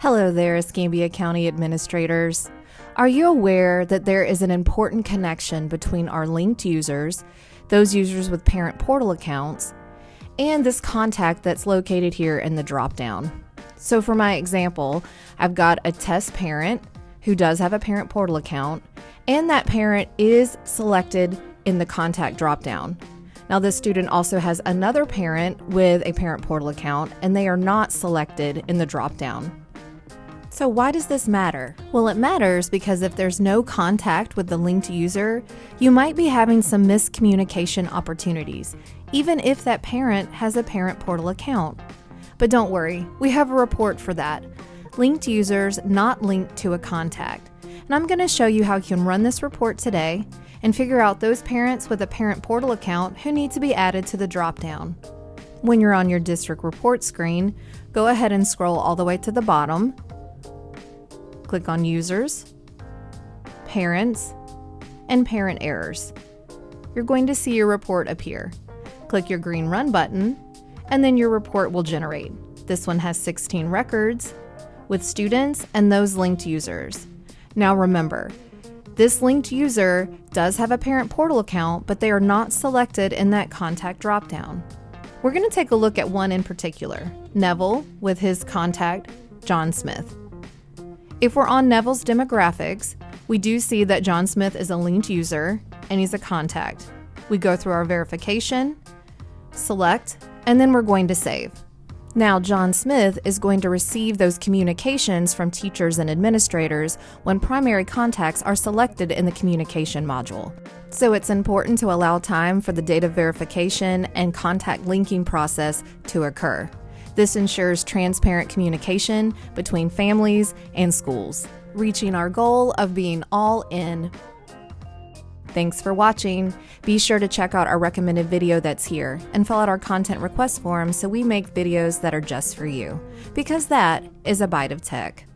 Hello there, Escambia County administrators. Are you aware that there is an important connection between our linked users, those users with parent portal accounts, and this contact that's located here in the dropdown? So for my example, I've got a test parent who does have a parent portal account, and that parent is selected in the contact dropdown. Now this student also has another parent with a parent portal account, and they are not selected in the dropdown. So why does this matter? Well, it matters because if there's no contact with the linked user, you might be having some miscommunication opportunities, even if that parent has a parent portal account. But don't worry, we have a report for that. Linked users not linked to a contact. And I'm going to show you how you can run this report today and figure out those parents with a parent portal account who need to be added to the dropdown. When you're on your district report screen, go ahead and scroll all the way to the bottom. Click on Users, Parents, and Parent Errors. You're going to see your report appear. Click your green Run button, and then your report will generate. This one has 16 records with students and those linked users. Now remember, this linked user does have a parent portal account, but they are not selected in that contact dropdown. We're going to take a look at one in particular, Neville with his contact, John Smith. If we're on Neville's demographics, we do see that John Smith is a linked user and he's a contact. We go through our verification, select, and then we're going to save. Now, John Smith is going to receive those communications from teachers and administrators when primary contacts are selected in the communication module. So it's important to allow time for the data verification and contact linking process to occur. This ensures transparent communication between families and schools, reaching our goal of being all in. Thanks for watching. Be sure to check out our recommended video that's here and fill out our content request form so we make videos that are just for you, because that is a Byte of Tech.